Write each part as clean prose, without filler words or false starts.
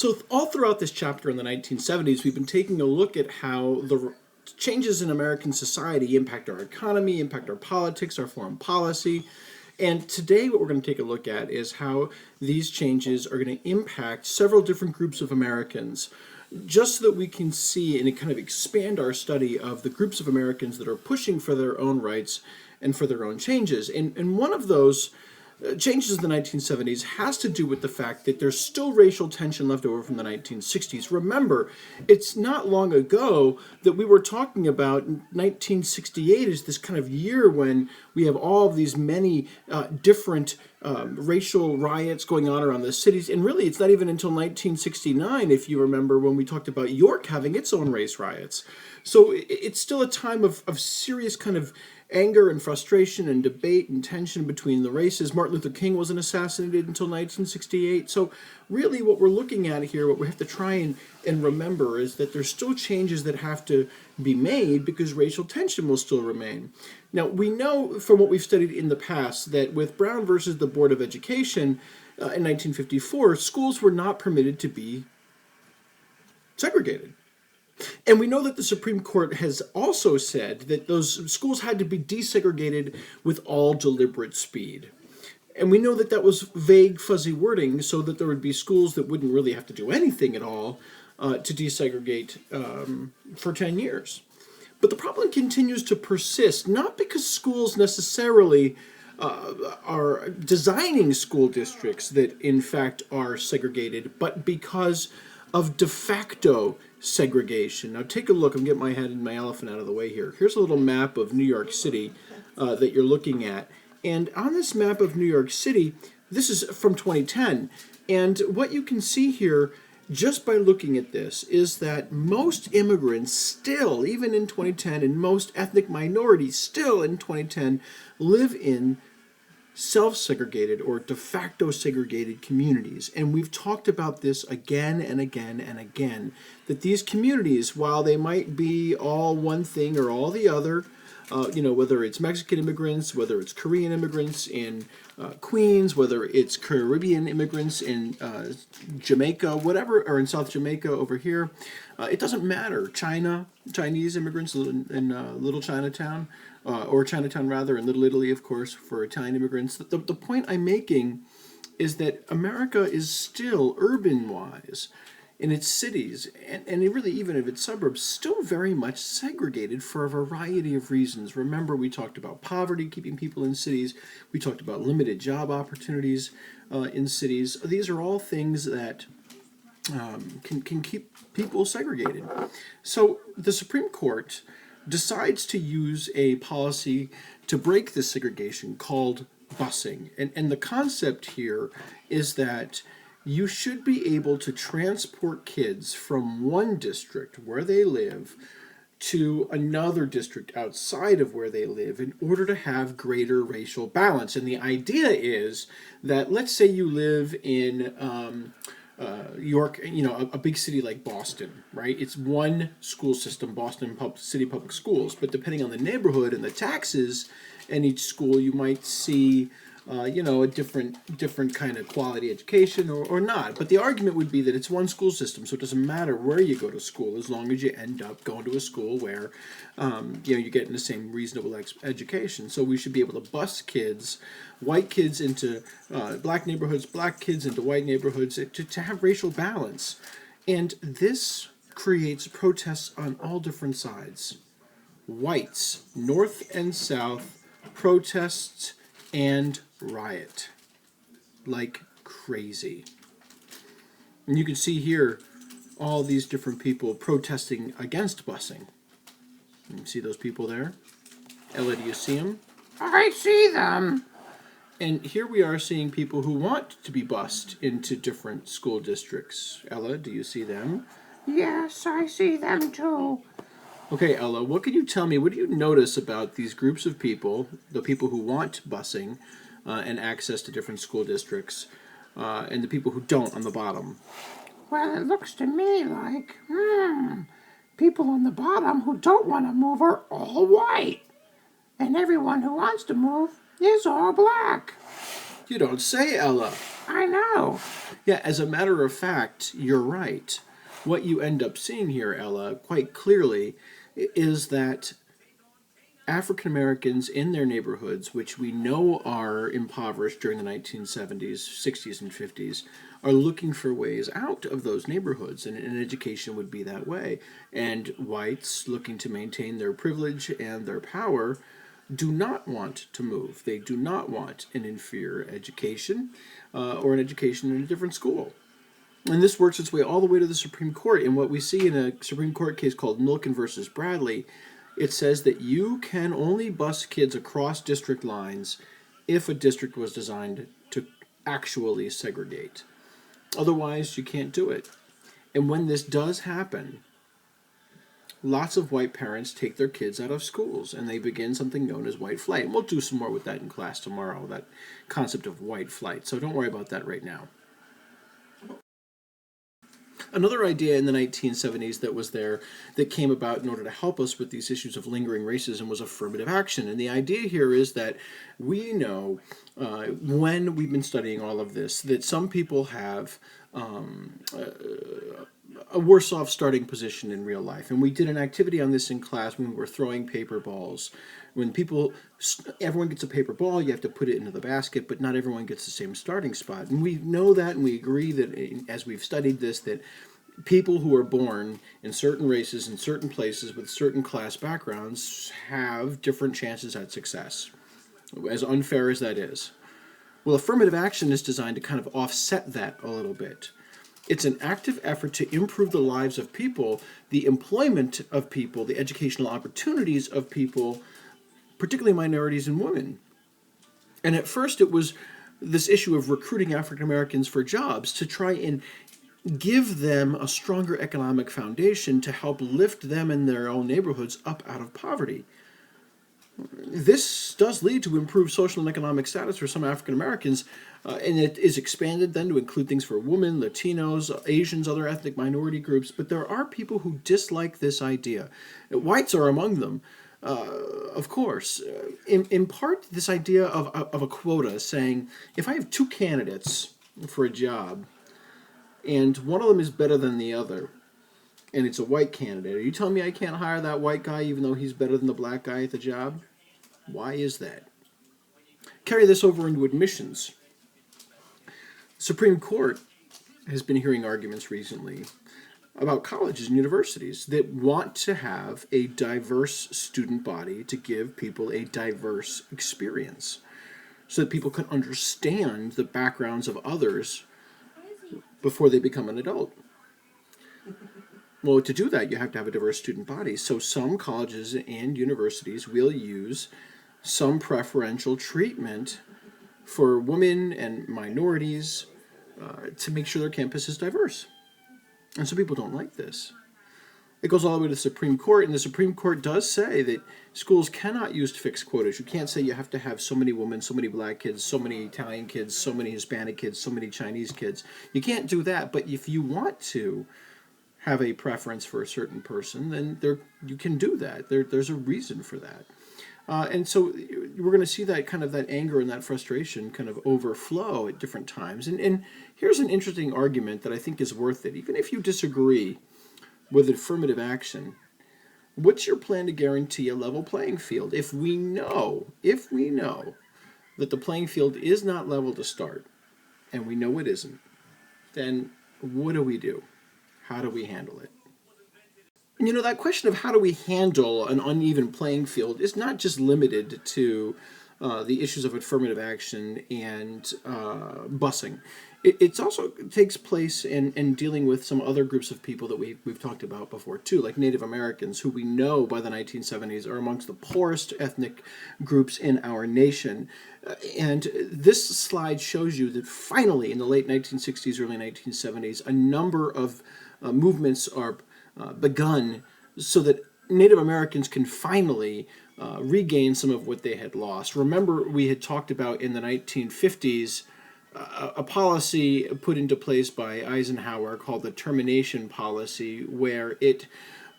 So all throughout this chapter in the 1970s, we've been taking a look at how the changes in American society impact our economy, impact our politics, our foreign policy. And today what we're going to take a look at is how these changes are going to impact several different groups of Americans, just so that we can see and kind of expand our study of the groups of Americans that are pushing for their own rights and for their own changes. And one of those changes in the 1970s has to do with the fact that there's still racial tension left over from the 1960s. Remember, it's not long ago that we were talking about 1968 as this kind of year when we have all of these many different racial riots going on around the cities. And really, it's not even until 1969, if you remember, when we talked about York having its own race riots. So it's still a time of serious kind of anger and frustration and debate and tension between the races. Martin Luther King wasn't assassinated until 1968. So really what we're looking at here, what we have to try and remember is that there's still changes that have to be made because racial tension will still remain. Now, we know from what we've studied in the past that with Brown versus the Board of Education in 1954, schools were not permitted to be segregated. And we know that the Supreme Court has also said that those schools had to be desegregated with all deliberate speed. And we know that that was vague, fuzzy wording so that there would be schools that wouldn't really have to do anything at all to desegregate for 10 years. But the problem continues to persist, not because schools necessarily are designing school districts that in fact are segregated, but because of de facto segregation. Now take a look. I'm getting my head and my elephant out of the way here. Here's a little map of New York City that you're looking at. And on this map of New York City, this is from 2010. And what you can see here, just by looking at this, is that most immigrants still, even in 2010, and most ethnic minorities still in 2010, live in self-segregated or de facto segregated communities. And we've talked about this again and again and again, that these communities, while they might be all one thing or all the other, whether it's Mexican immigrants, whether it's Korean immigrants in Queens, whether it's Caribbean immigrants in Jamaica, whatever, or in South Jamaica over here, it doesn't matter. Chinese immigrants in Little Chinatown, or Chinatown rather, in Little Italy, of course, for Italian immigrants. The point I'm making is that America is still, urban-wise, in its cities, and really even in its suburbs, still very much segregated for a variety of reasons. Remember, we talked about poverty keeping people in cities. We talked about limited job opportunities in cities. These are all things that can keep people segregated. So the Supreme Court decides to use a policy to break this segregation called busing. And the concept here is that you should be able to transport kids from one district where they live to another district outside of where they live in order to have greater racial balance. And the idea is that, let's say you live in York, a big city like Boston, right? It's one school system, Boston City Public Schools, but depending on the neighborhood and the taxes in each school, you might see a different kind of quality education or not. But the argument would be that it's one school system, so it doesn't matter where you go to school as long as you end up going to a school where you're getting the same reasonable education. So we should be able to bus kids, white kids into black neighborhoods, black kids into white neighborhoods to have racial balance. And this creates protests on all different sides. Whites, north and south, protests and riot like crazy. And you can see here all these different people protesting against busing. You see those people there? Ella, do you see them? I see them. And here we are seeing people who want to be bused into different school districts. Ella, do you see them? Yes, I see them too. Okay, Ella, what can you tell me? What do you notice about these groups of people, the people who want busing and access to different school districts, and the people who don't on the bottom? Well, it looks to me like, people on the bottom who don't want to move are all white. And everyone who wants to move is all black. You don't say, Ella. I know. Yeah, as a matter of fact, you're right. What you end up seeing here, Ella, quite clearly, is that African Americans in their neighborhoods, which we know are impoverished during the 1970s, 60s, and 50s, are looking for ways out of those neighborhoods, and education would be that way. And whites looking to maintain their privilege and their power do not want to move. They do not want an inferior education or an education in a different school. And this works its way all the way to the Supreme Court. And what we see in a Supreme Court case called Milken versus Bradley, it says that you can only bus kids across district lines if a district was designed to actually segregate. Otherwise, you can't do it. And when this does happen, lots of white parents take their kids out of schools and they begin something known as white flight. And we'll do some more with that in class tomorrow, that concept of white flight. So don't worry about that right now. Another idea in the 1970s that was there that came about in order to help us with these issues of lingering racism was affirmative action. And the idea here is that we know, when we've been studying all of this, that some people have a worse off starting position in real life. And we did an activity on this in class when we were throwing paper balls. When everyone gets a paper ball, you have to put it into the basket, but not everyone gets the same starting spot. And we know that, and we agree that as we've studied this, that people who are born in certain races, in certain places, with certain class backgrounds, have different chances at success, as unfair as that is. Well, affirmative action is designed to kind of offset that a little bit. It's an active effort to improve the lives of people, the employment of people, the educational opportunities of people, particularly minorities and women. And at first it was this issue of recruiting African Americans for jobs to try and give them a stronger economic foundation to help lift them in their own neighborhoods up out of poverty. This does lead to improved social and economic status for some African Americans, and it is expanded then to include things for women, Latinos, Asians, other ethnic minority groups. But there are people who dislike this idea. Whites are among them, of course. In part, this idea of a quota saying, if I have two candidates for a job, and one of them is better than the other, and it's a white candidate, are you telling me I can't hire that white guy even though he's better than the black guy at the job? Why is that? Carry this over into admissions. Supreme Court has been hearing arguments recently about colleges and universities that want to have a diverse student body to give people a diverse experience so that people can understand the backgrounds of others before they become an adult. Well, to do that, you have to have a diverse student body. So some colleges and universities will use some preferential treatment for women and minorities to make sure their campus is diverse. And some people don't like this. It goes all the way to the Supreme Court, and the Supreme Court does say that schools cannot use fixed quotas. You can't say you have to have so many women, so many black kids, so many Italian kids, so many Hispanic kids, so many Chinese kids. You can't do that, but if you want to have a preference for a certain person, then you can do that. There's a reason for that. And so we're going to see that kind of that anger and that frustration kind of overflow at different times. And here's an interesting argument that I think is worth it. Even if you disagree with affirmative action, what's your plan to guarantee a level playing field? If we know that the playing field is not level to start, and we know it isn't, then what do we do? How do we handle it? And that question of how do we handle an uneven playing field is not just limited to the issues of affirmative action and busing. It also takes place in dealing with some other groups of people that we've talked about before too, like Native Americans, who we know by the 1970s are amongst the poorest ethnic groups in our nation. And this slide shows you that finally in the late 1960s, early 1970s, a number of movements are begun so that Native Americans can finally regain some of what they had lost. Remember, we had talked about in the 1950s a policy put into place by Eisenhower called the termination policy, where it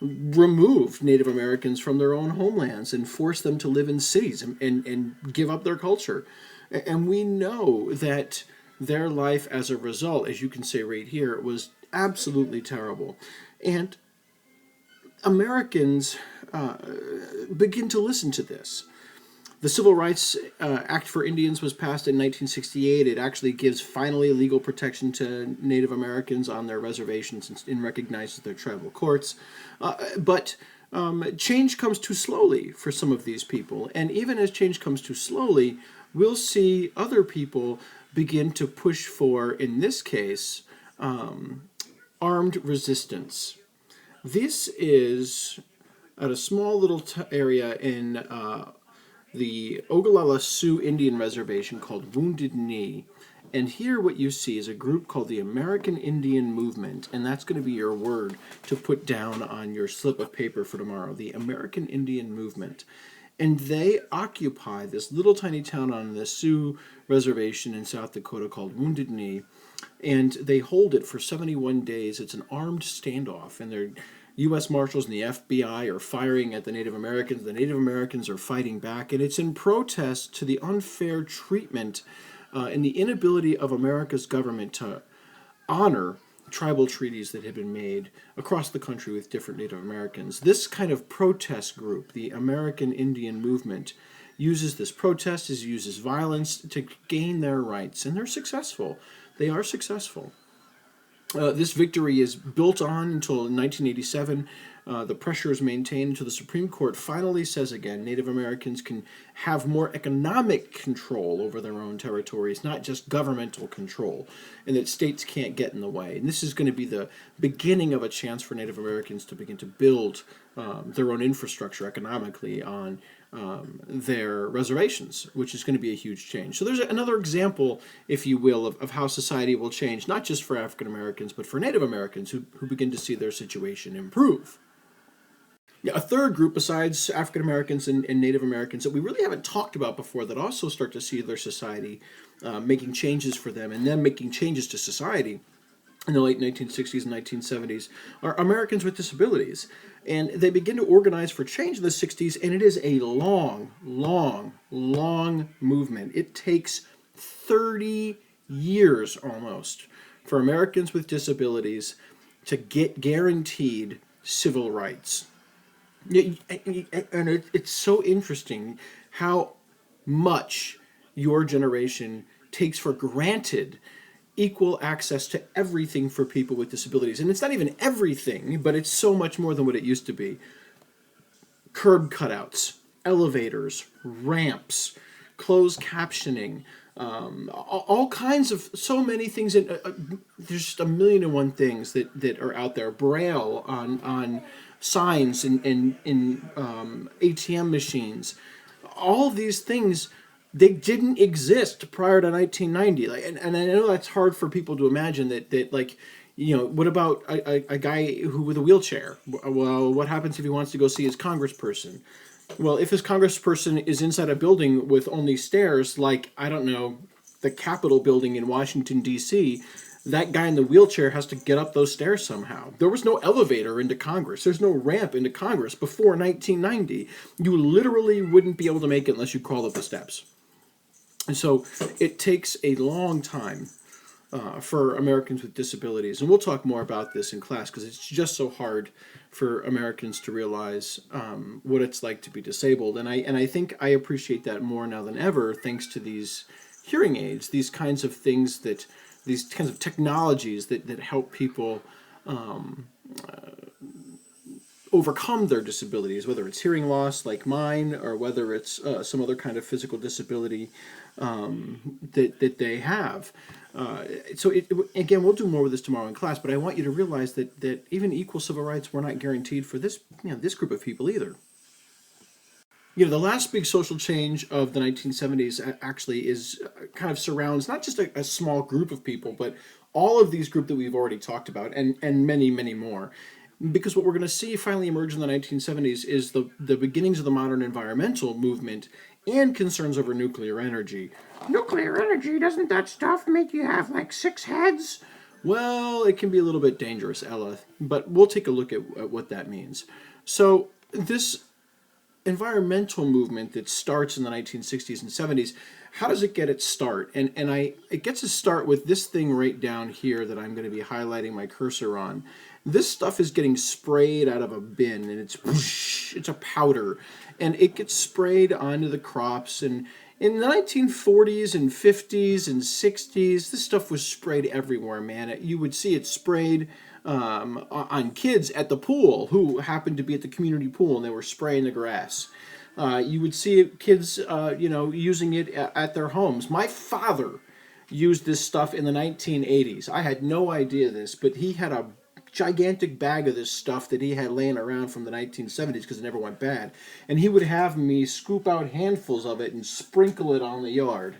removed Native Americans from their own homelands and forced them to live in cities and give up their culture. And we know that their life as a result, as you can say right here, was absolutely terrible. And Americans begin to listen to this. The Civil Rights Act for Indians was passed in 1968. It actually gives finally legal protection to Native Americans on their reservations and recognizes their tribal courts. But change comes too slowly for some of these people. And even as change comes too slowly, we'll see other people begin to push for, in this case, armed resistance. This is at a small little area in the Ogallala Sioux Indian Reservation called Wounded Knee. And here what you see is a group called the American Indian Movement, and that's going to be your word to put down on your slip of paper for tomorrow, the American Indian Movement. And they occupy this little tiny town on the Sioux Reservation in South Dakota called Wounded Knee, and they hold it for 71 days. It's an armed standoff, and they're U.S. Marshals and the FBI are firing at the Native Americans. The Native Americans are fighting back, and it's in protest to the unfair treatment and the inability of America's government to honor tribal treaties that have been made across the country with different Native Americans. This kind of protest group, the American Indian Movement, uses this protest, uses violence to gain their rights, and they're successful. They are successful. This victory is built on until 1987. The pressure is maintained until the Supreme Court finally says again Native Americans can have more economic control over their own territories, not just governmental control, and that states can't get in the way. And this is going to be the beginning of a chance for Native Americans to begin to build their own infrastructure economically on their reservations, which is going to be a huge change. So there's another example, if you will, of how society will change, not just for African Americans, but for Native Americans who begin to see their situation improve. Yeah, a third group besides African Americans and Native Americans that we really haven't talked about before that also start to see their society making changes for them and them making changes to society in the late 1960s and 1970s are Americans with disabilities. And they begin to organize for change in the 60s, and it is a long, long, long movement. It takes 30 years almost for Americans with disabilities to get guaranteed civil rights. And it's so interesting how much your generation takes for granted equal access to everything for people with disabilities. And it's not even everything, but it's so much more than what it used to be. Curb cutouts, elevators, ramps, closed captioning, all kinds of, so many things. There's just a million and one things that are out there. Braille on signs in ATM machines. All of these things, they didn't exist prior to 1990. And I know that's hard for people to imagine that like, you know, what about a guy who with a wheelchair? Well, what happens if he wants to go see his congressperson? Well, if his congressperson is inside a building with only stairs, like, I don't know, the Capitol building in Washington, D.C., that guy in the wheelchair has to get up those stairs somehow. There was no elevator into Congress. There's no ramp into Congress before 1990. You literally wouldn't be able to make it unless you crawled up the steps. And so it takes a long time for Americans with disabilities. And we'll talk more about this in class because it's just so hard for Americans to realize what it's like to be disabled. And I think I appreciate that more now than ever thanks to these hearing aids, these kinds of things that, these kinds of technologies that help people overcome their disabilities, whether it's hearing loss like mine or whether it's some other kind of physical disability that they have. So again, we'll do more with this tomorrow in class, but I want you to realize that even equal civil rights were not guaranteed for this, this group of people either. The last big social change of the 1970s actually is kind of surrounds not just a small group of people, but all of these groups that we've already talked about and many, many more. Because what we're going to see finally emerge in the 1970s is the beginnings of the modern environmental movement and concerns over nuclear energy. Nuclear energy, doesn't that stuff make you have like 6 heads? Well, it can be a little bit dangerous, Ella, but we'll take a look at what that means. So this environmental movement that starts in the 1960s and 70s, how does it get its start? It gets its start with this thing right down here that I'm going to be highlighting my cursor on. This stuff is getting sprayed out of a bin, and it's whoosh, it's a powder, and it gets sprayed onto the crops. And in the 1940s and 50s and 60s, this stuff was sprayed everywhere, man. You would see it sprayed on kids at the pool who happened to be at the community pool, and they were spraying the grass. You would see kids, using it at their homes. My father used this stuff in the 1980s. I had no idea this, but he had a gigantic bag of this stuff that he had laying around from the 1970s because it never went bad. And he would have me scoop out handfuls of it and sprinkle it on the yard.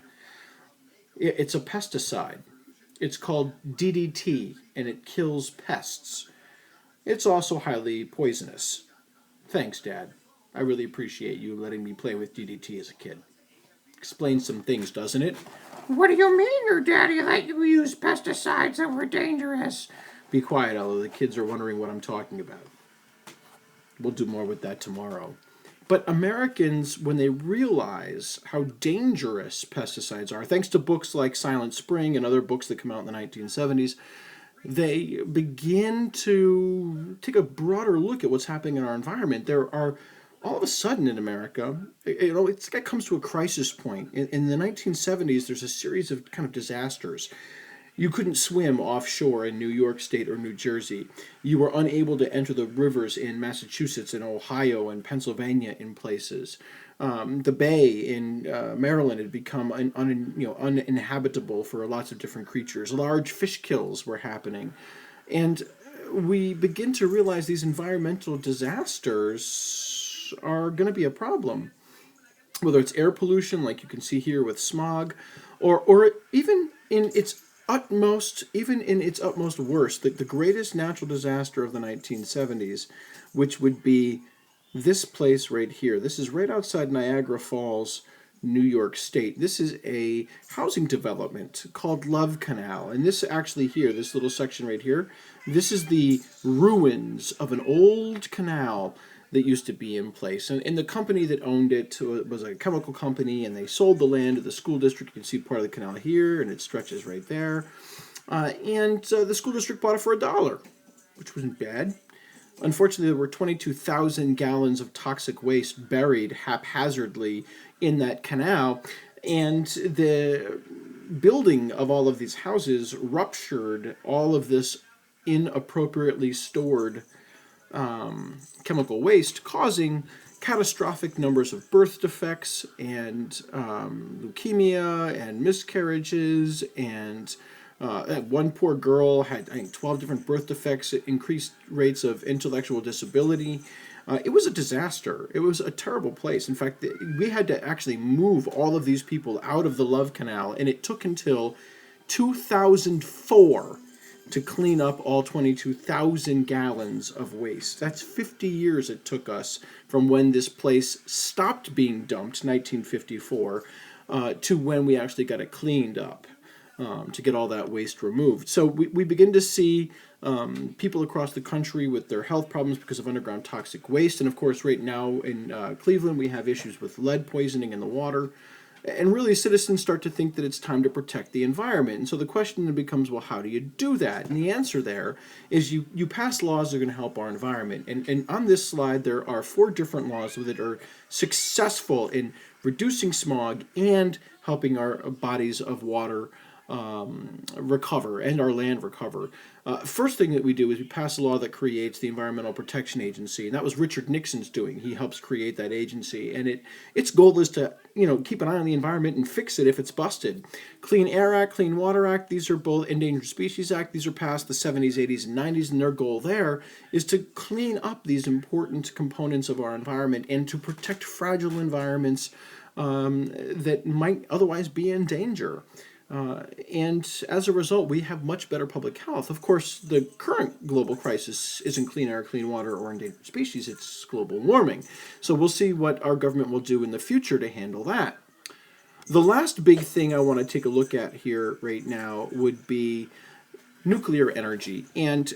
It's a pesticide. It's called DDT, and it kills pests. It's also highly poisonous. Thanks, Dad. I really appreciate you letting me play with DDT as a kid. Explains some things, doesn't it? What do you mean your daddy let you use pesticides that were dangerous? Be quiet, Ella. The kids are wondering what I'm talking about. We'll do more with that tomorrow. But Americans, when they realize how dangerous pesticides are, thanks to books like Silent Spring and other books that come out in the 1970s, they begin to take a broader look at what's happening in our environment. There are, all of a sudden in America, it comes to a crisis point. In the 1970s, there's a series of kind of disasters. You couldn't swim offshore in New York State or New Jersey. You were unable to enter the rivers in Massachusetts and Ohio and Pennsylvania in places. The Bay in Maryland had become uninhabitable for lots of different creatures. Large fish kills were happening. And we begin to realize these environmental disasters are going to be a problem. Whether it's air pollution, like you can see here with smog, or even in its utmost worst, the greatest natural disaster of the 1970s, which would be this place right here. This is right outside Niagara Falls, New York State. This is a housing development called Love Canal. And this actually here, this little section right here, this is the ruins of an old canal that used to be in place. And the company that owned it was a chemical company, and they sold the land to the school district. You can see part of the canal here, and it stretches right there. The school district bought it for $1, which wasn't bad. Unfortunately, there were 22,000 gallons of toxic waste buried haphazardly in that canal, and the building of all of these houses ruptured all of this inappropriately stored chemical waste, causing catastrophic numbers of birth defects and leukemia and miscarriages. And one poor girl had, 12 different birth defects, increased rates of intellectual disability. It was a disaster. It was a terrible place. In fact, we had to actually move all of these people out of the Love Canal, and it took until 2004 to clean up all 22,000 gallons of waste. That's 50 years it took us from when this place stopped being dumped, 1954, to when we actually got it cleaned up, to get all that waste removed. So we begin to see people across the country with their health problems because of underground toxic waste. And of course, right now in Cleveland, we have issues with lead poisoning in the water. And really, citizens start to think that it's time to protect the environment. And so the question then becomes, well, how do you do that? And the answer there is you pass laws that are going to help our environment. And on this slide, there are 4 different laws that are successful in reducing smog and helping our bodies of water recover and our land recover. First thing that we do is we pass a law that creates the Environmental Protection Agency, and that was Richard Nixon's doing. He helps create that agency, and its goal is to keep an eye on the environment and fix it if it's busted. Clean Air Act, Clean Water Act, these are both Endangered Species Act. These are passed the 70s, 80s, and 90s, and their goal there is to clean up these important components of our environment and to protect fragile environments that might otherwise be in danger. And as a result, we have much better public health. Of course, the current global crisis isn't clean air, clean water, or endangered species, it's global warming. So we'll see what our government will do in the future to handle that. The last big thing I want to take a look at here right now would be nuclear energy. And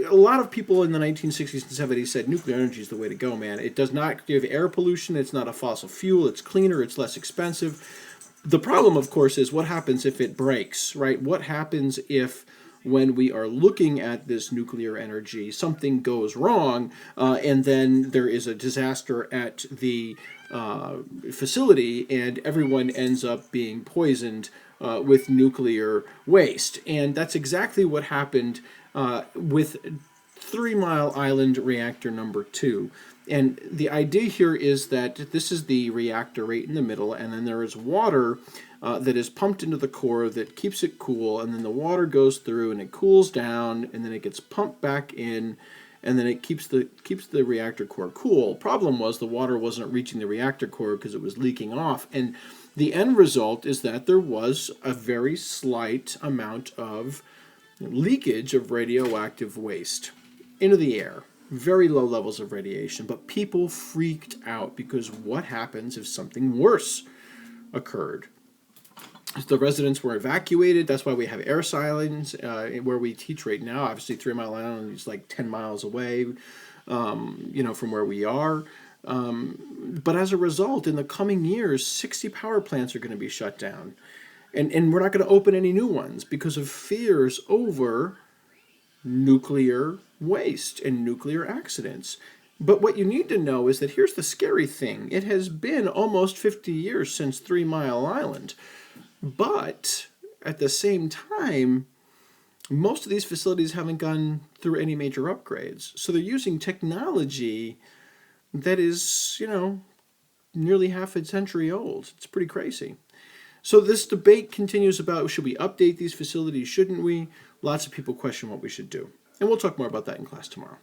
a lot of people in the 1960s and 70s said nuclear energy is the way to go, man. It does not give air pollution. It's not a fossil fuel. It's cleaner. It's less expensive. The problem, of course, is what happens if it breaks, right? What happens if, when we are looking at this nuclear energy, something goes wrong, and then there is a disaster at the facility, and everyone ends up being poisoned with nuclear waste. And that's exactly what happened with 3 Mile Island reactor number 2. And the idea here is that this is the reactor right in the middle, and then there is water that is pumped into the core that keeps it cool, and then the water goes through and it cools down, and then it gets pumped back in, and then it keeps the reactor core cool. Problem was the water wasn't reaching the reactor core because it was leaking off, and the end result is that there was a very slight amount of leakage of radioactive waste into the air. Very low levels of radiation, but people freaked out because what happens if something worse occurred? The residents were evacuated. That's why we have air silence where we teach right now. Obviously, 3 Mile Island is like 10 miles away, from where we are. But as a result, in the coming years, 60 power plants are going to be shut down. And we're not going to open any new ones because of fears over nuclear waste and nuclear accidents. But what you need to know is that here's the scary thing. It has been almost 50 years since 3 Mile Island. But at the same time, most of these facilities haven't gone through any major upgrades. So they're using technology that is, nearly half a century old. It's pretty crazy. So this debate continues about, should we update these facilities, shouldn't we? Lots of people question what we should do. And we'll talk more about that in class tomorrow.